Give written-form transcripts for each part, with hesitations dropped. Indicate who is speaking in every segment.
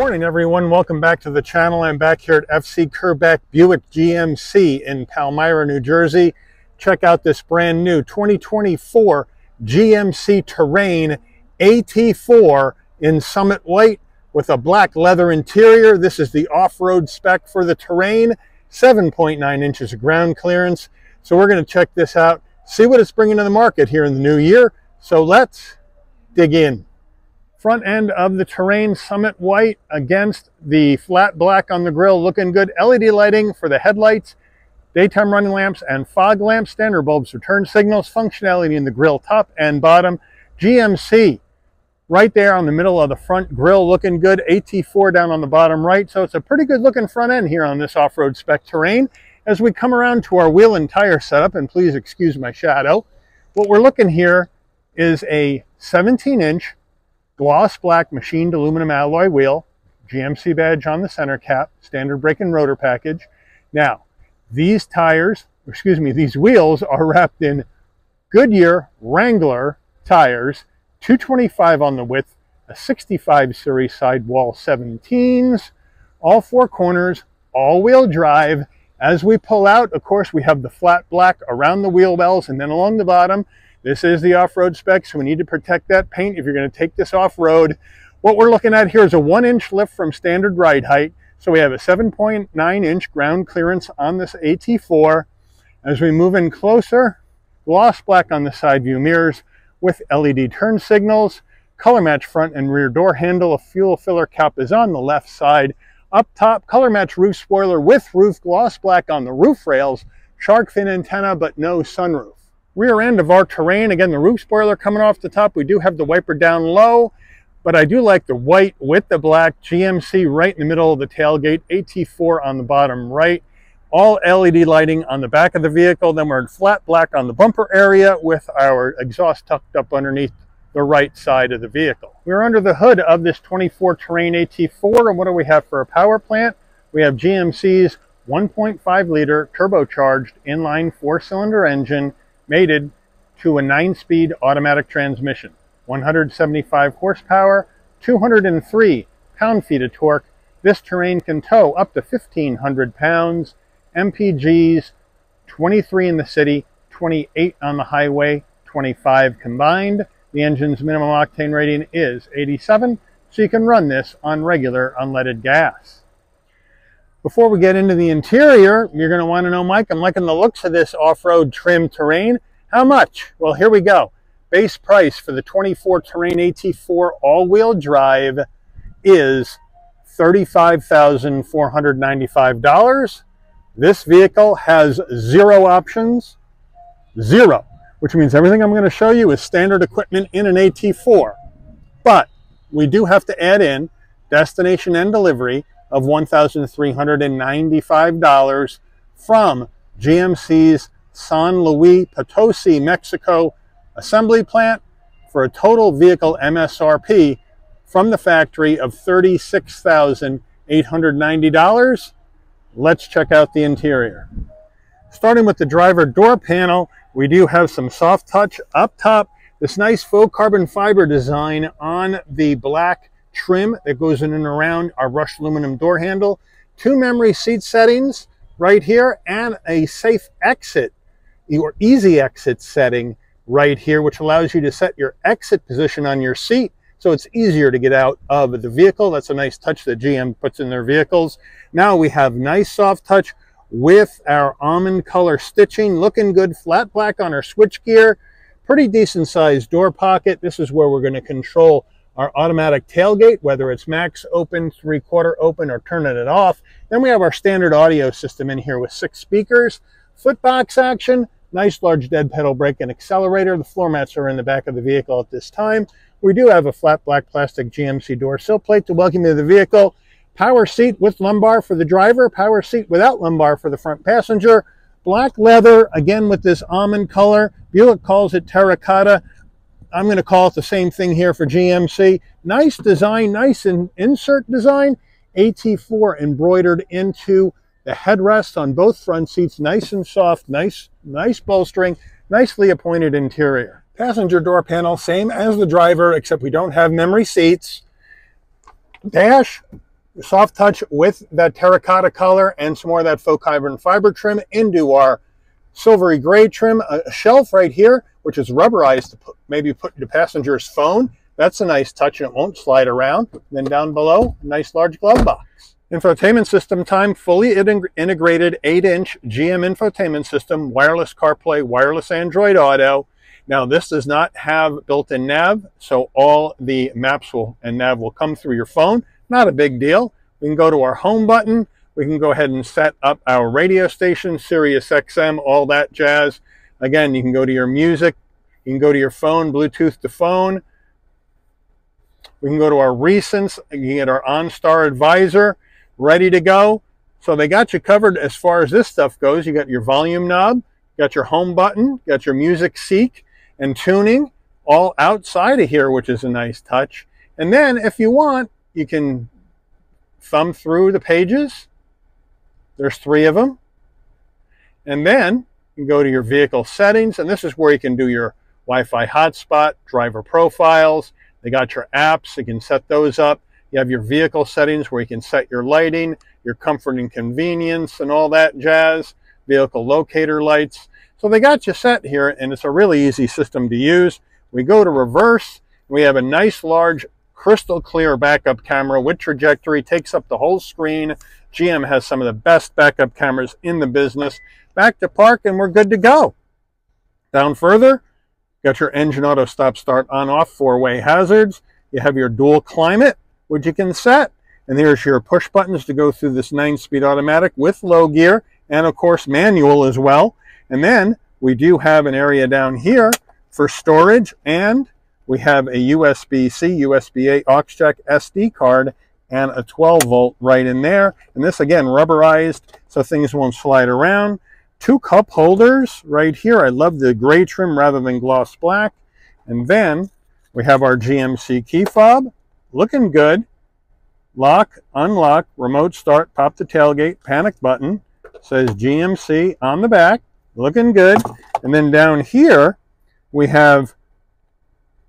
Speaker 1: Morning everyone, welcome back to the channel. I'm back here at FC Kerbeck Buick GMC in Palmyra, New Jersey. Check out this brand new 2024 GMC Terrain AT4 in Summit White with a black leather interior. This is the off-road spec for the Terrain, 7.9 inches of ground clearance. So we're going to check this out, see what it's bringing to the market here in the new year. So let's dig in. Front end of the Terrain, Summit White against the flat black on the grille, looking good. LED lighting for the headlights, daytime running lamps and fog lamps, standard bulbs for turn signals, functionality in the grille top and bottom. GMC right there on the middle of the front grille, looking good. AT4 down on the bottom right. So it's a pretty good looking front end here on this off-road spec Terrain. As we come around to our wheel and tire setup, and please excuse my shadow, what we're looking here is a 17-inch gloss black machined aluminum alloy wheel, GMC badge on the center cap, standard brake and rotor package. Now, these wheels are wrapped in Goodyear Wrangler tires, 225 on the width, a 65 series sidewall 17s, all four corners, all-wheel drive. As we pull out, of course, we have the flat black around the wheel wells and then along the bottom. This is the off-road spec, so we need to protect that paint if you're going to take this off-road. What we're looking at here is a 1-inch lift from standard ride height. So we have a 7.9-inch ground clearance on this AT4. As we move in closer, gloss black on the side view mirrors with LED turn signals, color match front and rear door handle. A fuel filler cap is on the left side. Up top, color match roof spoiler with roof, gloss black on the roof rails, shark fin antenna, but no sunroof. Rear end of our Terrain, again, the roof spoiler coming off the top. We do have the wiper down low, but I do like the white with the black. GMC right in the middle of the tailgate, AT4 on the bottom right. All LED lighting on the back of the vehicle. Then we're in flat black on the bumper area with our exhaust tucked up underneath the right side of the vehicle. We're under the hood of this 24 Terrain AT4, and what do we have for a power plant? We have GMC's 1.5 liter turbocharged inline 4-cylinder engine, mated to a 9-speed automatic transmission, 175 horsepower, 203 pound-feet of torque. This Terrain can tow up to 1,500 pounds. MPGs, 23 in the city, 28 on the highway, 25 combined. The engine's minimum octane rating is 87, so you can run this on regular unleaded gas. Before we get into the interior, you're going to want to know, Mike, I'm liking the looks of this off-road trim Terrain. How much? Well, here we go. Base price for the 24 Terrain AT4 all-wheel drive is $35,495. This vehicle has 0 options, 0, which means everything I'm going to show you is standard equipment in an AT4. But we do have to add in destination and delivery of $1,395 from GMC's San Luis Potosi, Mexico assembly plant for a total vehicle MSRP from the factory of $36,890. Let's check out the interior. Starting with the driver door panel, we do have some soft touch up top. This nice faux carbon fiber design on the black trim that goes in and around our brushed aluminum door handle. 2 memory seat settings right here and a safe exit or easy exit setting right here, which allows you to set your exit position on your seat so it's easier to get out of the vehicle. That's a nice touch that GM puts in their vehicles. Now we have nice soft touch with our almond color stitching, looking good. Flat black on our switchgear, pretty decent sized door pocket. This is where we're going to control our automatic tailgate, whether it's max open, 3/4 open, or turning it off. Then we have our standard audio system in here with 6 speakers, footbox action, nice large dead pedal brake and accelerator. The floor mats are in the back of the vehicle at this time. We do have a flat black plastic GMC door sill plate to welcome you to the vehicle. Power seat with lumbar for the driver, power seat without lumbar for the front passenger. Black leather, again with this almond color. Buick calls it terracotta. I'm going to call it the same thing here for GMC. Nice design, nice insert design. AT4 embroidered into the headrests on both front seats. Nice and soft, nice bolstering, nicely appointed interior. Passenger door panel, same as the driver, except we don't have memory seats. Dash, soft touch with that terracotta color and some more of that faux carbon fiber trim into our silvery gray trim. A shelf right here, which is rubberized to maybe put the passenger's phone. That's a nice touch and it won't slide around. And then down below, a nice large glove box. Infotainment system time, fully integrated 8-inch GM infotainment system, wireless CarPlay, wireless Android Auto. Now this does not have built-in nav, so all the maps and nav will come through your phone. Not a big deal. We can go to our home button. We can go ahead and set up our radio station, Sirius XM, all that jazz. Again, you can go to your music. You can go to your phone, Bluetooth to phone. We can go to our recents. You can get our OnStar Advisor ready to go. So they got you covered as far as this stuff goes. You got your volume knob, you got your home button, you got your music seek and tuning all outside of here, which is a nice touch. And then if you want, you can thumb through the pages. There's 3 of them. And then you can go to your vehicle settings, and this is where you can do your Wi-Fi hotspot, driver profiles. They got your apps. You can set those up. You have your vehicle settings where you can set your lighting, your comfort and convenience, and all that jazz. Vehicle locator lights. So they got you set here, and it's a really easy system to use. We go to reverse. We have a nice large crystal clear backup camera with trajectory, takes up the whole screen. GM has some of the best backup cameras in the business. Back to park and we're good to go. Down further, got your engine auto stop start on off 4-way hazards. You have your dual climate, which you can set. And here's your push buttons to go through this 9-speed automatic with low gear and of course manual as well. And then we do have an area down here for storage, and we have a USB-C, USB-A aux jack SD card and a 12-volt right in there. And this, again, rubberized so things won't slide around. 2 cup holders right here. I love the gray trim rather than gloss black. And then we have our GMC key fob. Looking good. Lock, unlock, remote start, pop the tailgate, panic button. Says GMC on the back. Looking good. And then down here we have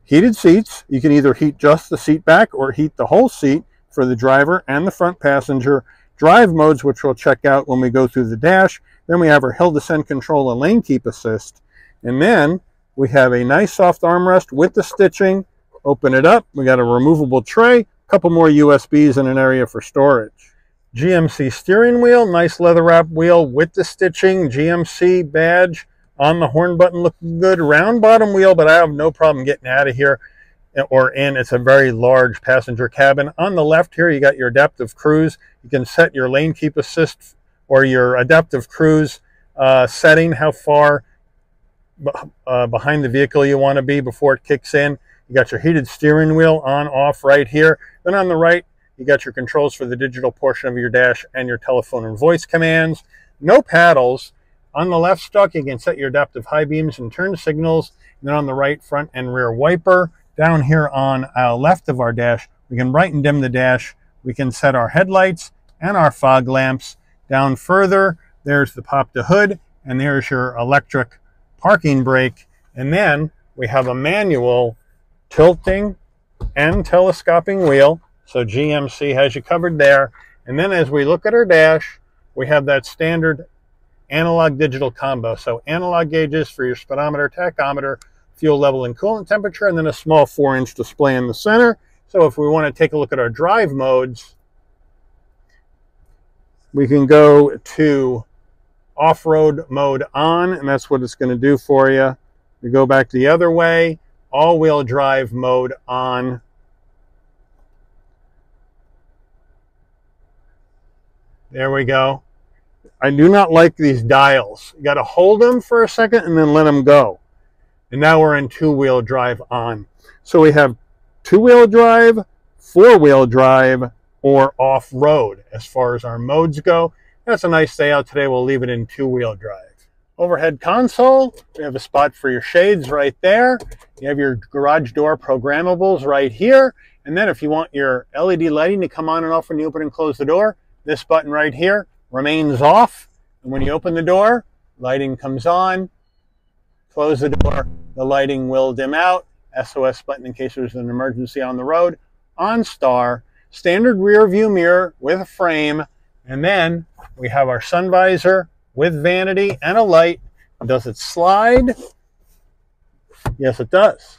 Speaker 1: heated seats. You can either heat just the seat back or heat the whole seat for the driver and the front passenger. Drive modes, which we'll check out when we go through the dash. Then we have our hill descent control and lane keep assist. And then we have a nice soft armrest with the stitching. Open it up. We got a removable tray, a couple more USBs and an area for storage. GMC steering wheel, nice leather wrap wheel with the stitching, GMC badge on the horn button, looking good. Round bottom wheel, but I have no problem getting out of here or in. It's a very large passenger cabin. On the left here, you got your adaptive cruise. You can set your lane keep assist or your adaptive cruise setting, how far behind the vehicle you want to be before it kicks in. You got your heated steering wheel on, off right here. Then on the right, you got your controls for the digital portion of your dash and your telephone and voice commands. No paddles. On the left stalk, you can set your adaptive high beams and turn signals. And then on the right, front and rear wiper. Down here on our left of our dash, we can brighten and dim the dash. We can set our headlights and our fog lamps. Down further, there's the pop to hood, and there's your electric parking brake. And then we have a manual tilting and telescoping wheel. So GMC has you covered there. And then as we look at our dash, we have that standard analog digital combo. So analog gauges for your speedometer, tachometer, fuel level and coolant temperature, and then a small 4-inch display in the center. So if we want to take a look at our drive modes, we can go to off-road mode on, and that's what it's going to do for you. We go back the other way, all-wheel drive mode on. There we go. I do not like these dials. You got to hold them for a second and then let them go. And now we're in 2-wheel drive on. So we have 2-wheel drive, 4-wheel drive, or off-road as far as our modes go. That's a nice day out today. We'll leave it in 2-wheel drive. Overhead console, we have a spot for your shades right there. You have your garage door programmables right here. And then if you want your LED lighting to come on and off when you open and close the door, this button right here remains off. And when you open the door, lighting comes on. Close the door, the lighting will dim out. SOS button in case there's an emergency on the road. OnStar, standard rear view mirror with a frame, and then we have our sun visor with vanity and a light. Does it slide? Yes, it does.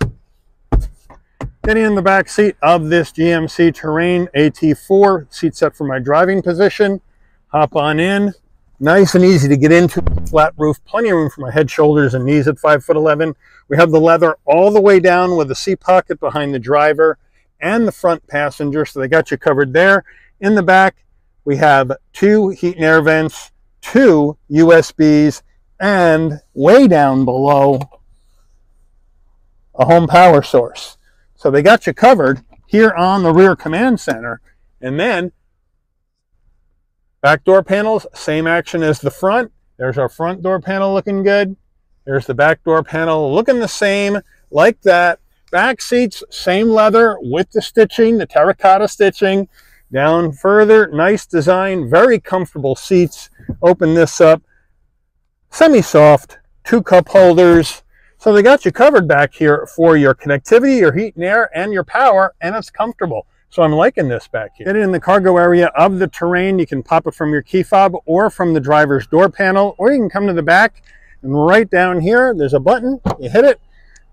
Speaker 1: Getting in the back seat of this GMC Terrain AT4, seat set for my driving position. Hop on in. Nice and easy to get into. Flat roof, plenty of room for my head, shoulders, and knees at 5'11". We have the leather all the way down with a seat pocket behind the driver and the front passenger, so they got you covered there. In the back, we have 2 heat and air vents, 2 USBs, and way down below, a home power source. So they got you covered here on the rear command center. And then back door panels, same action as the front. There's our front door panel looking good. There's the back door panel looking the same, like that. Back seats, same leather with the stitching, the terracotta stitching. Down further, nice design, very comfortable seats. Open this up, semi-soft, 2 cup holders. So they got you covered back here for your connectivity, your heat and air, and your power, and it's comfortable. So I'm liking this back here. Get in the cargo area of the Terrain. You can pop it from your key fob or from the driver's door panel, or you can come to the back, and right down here, there's a button. You hit it.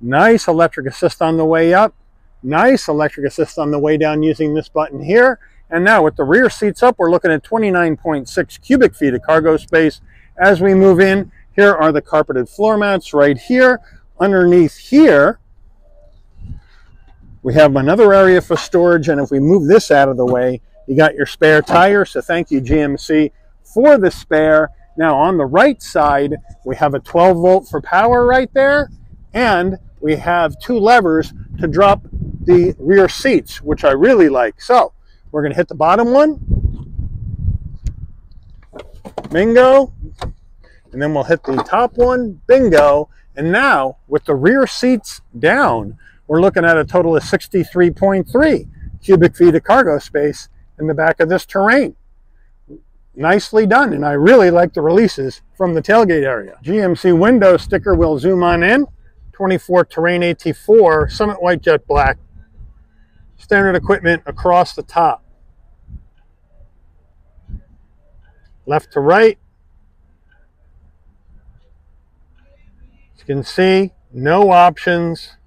Speaker 1: Nice electric assist on the way up. Nice electric assist on the way down using this button here. And now with the rear seats up, we're looking at 29.6 cubic feet of cargo space. As we move in, here are the carpeted floor mats right here. Underneath here, we have another area for storage, and if we move this out of the way, you got your spare tire, so thank you GMC for the spare. Now on the right side, we have a 12 volt for power right there, and we have 2 levers to drop the rear seats, which I really like. So we're going to hit the bottom one, bingo, and then we'll hit the top one, bingo. And now, with the rear seats down, we're looking at a total of 63.3 cubic feet of cargo space in the back of this Terrain. Nicely done, and I really like the releases from the tailgate area. GMC window sticker will zoom on in. 24 Terrain AT4, Summit White Jet Black. Standard equipment across the top. Left to right. As you can see, no options.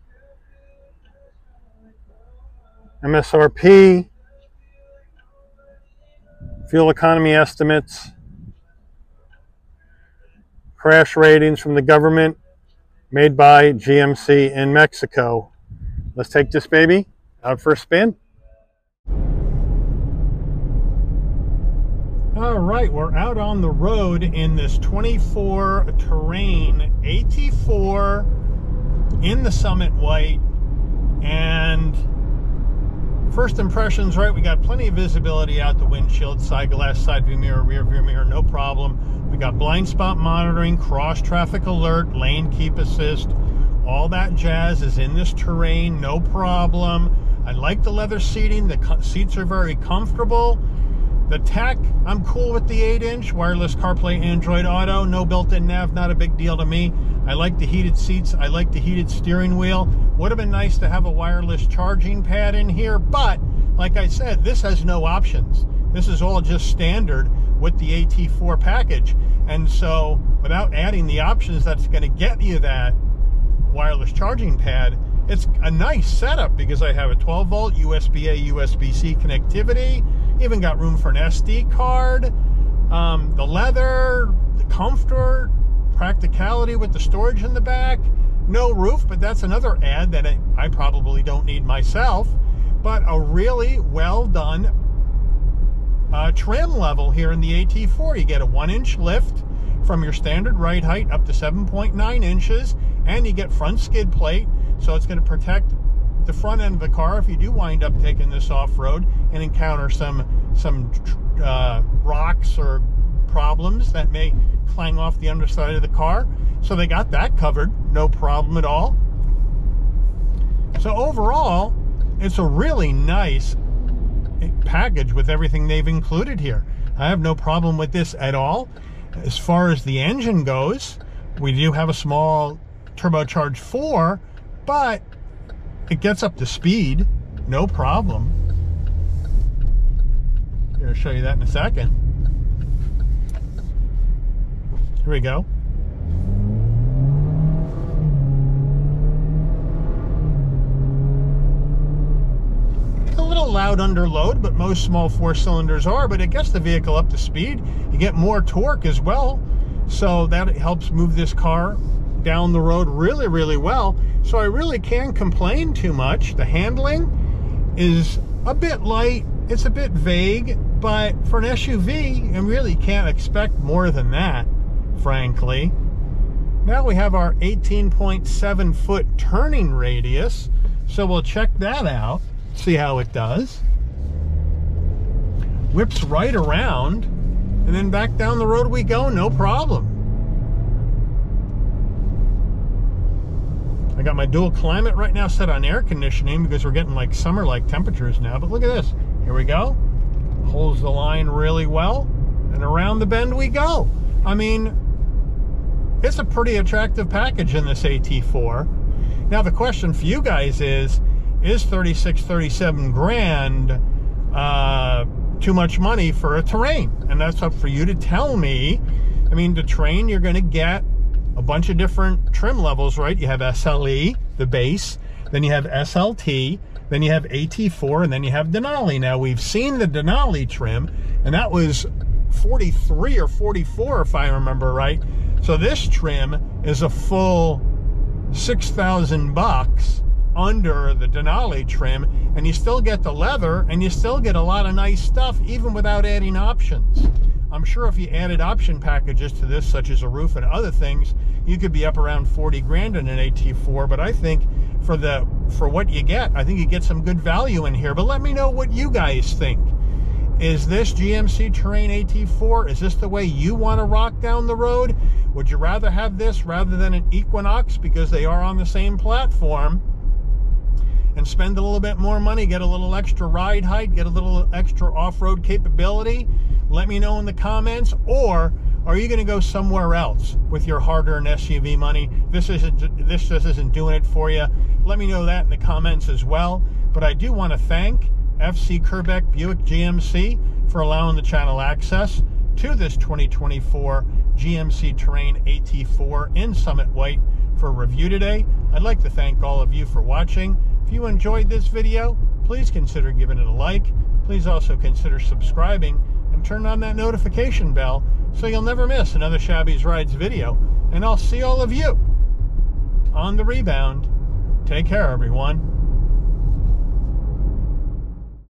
Speaker 1: MSRP. Fuel economy estimates. Crash ratings from the government. Made by GMC in Mexico. Let's take this baby out for a spin. All right, we're out on the road in this 24 Terrain AT4 in the Summit White. And first impressions, right, we got plenty of visibility out the windshield, side glass, side view mirror, rear view mirror, no problem. We got blind spot monitoring, cross traffic alert, lane keep assist, all that jazz is in this Terrain, no problem. I like the leather seating, the seats are very comfortable. The tech, I'm cool with the 8-inch, wireless CarPlay, Android Auto, no built-in nav, not a big deal to me. I like the heated seats, I like the heated steering wheel. Would have been nice to have a wireless charging pad in here, but like I said, this has no options. This is all just standard with the AT4 package. And so without adding the options that's going to get you that wireless charging pad, it's a nice setup because I have a 12 volt USB-A, USB-C connectivity, even got room for an SD card, the leather, the comfort, practicality with the storage in the back, no roof, but that's another add that I probably don't need myself, but a really well done trim level here in the AT4. You get a 1-inch lift from your standard ride height up to 7.9 inches, and you get front skid plate, so it's going to protect the front end of the car if you do wind up taking this off-road and encounter some rocks or problems that may clang off the underside of the car. So they got that covered, no problem at all. So overall, it's a really nice package with everything they've included here. I have no problem with this at all. As far as the engine goes, we do have a small turbocharged 4, but it gets up to speed, no problem. going to show you that in a second. Here we go. A little loud under load, but most small 4-cylinders are, but it gets the vehicle up to speed. You get more torque as well, so that helps move this car down the road really, really well. So I really can't complain too much. The handling is a bit light, it's a bit vague, but for an SUV, you really can't expect more than that, frankly. Now we have our 18.7 foot turning radius, so we'll check that out, see how it does. Whips right around, and then back down the road we go, no problem. I got my dual climate right now set on air conditioning because we're getting like summer-like temperatures now, but look at this. Here we go. Holds the line really well, and around the bend we go. I mean, it's a pretty attractive package in this AT4. Now the question for you guys is 36, 37 grand too much money for a Terrain? And that's up for you to tell me. I mean, the Terrain, you're going to get a bunch of different trim levels, right? You have SLE, the base, then you have SLT, then you have AT4, and then you have Denali. Now, we've seen the Denali trim, and that was 43 or 44, if I remember right. So this trim is a full 6,000 bucks under the Denali trim, and you still get the leather, and you still get a lot of nice stuff, even without adding options. I'm sure if you added option packages to this, such as a roof and other things, you could be up around 40 grand in an AT4, but I think for what you get, I think you get some good value in here. But let me know what you guys think. Is this GMC Terrain AT4, is this the way you want to rock down the road? Would you rather have this rather than an Equinox because they are on the same platform? And spend a little bit more money, get a little extra ride height, get a little extra off-road capability? Let me know in the comments. Or are you going to go somewhere else with your hard-earned SUV money? This just isn't doing it for you. Let me know that in the comments as well. But I do want to thank FC Kerbeck Buick GMC for allowing the channel access to this 2024 GMC Terrain AT4 in Summit White for review today. I'd like to thank all of you for watching. If you enjoyed this video, please consider giving it a like. Please also consider subscribing and turn on that notification bell so you'll never miss another Shabby's Rides video. And I'll see all of you on the rebound. Take care, everyone.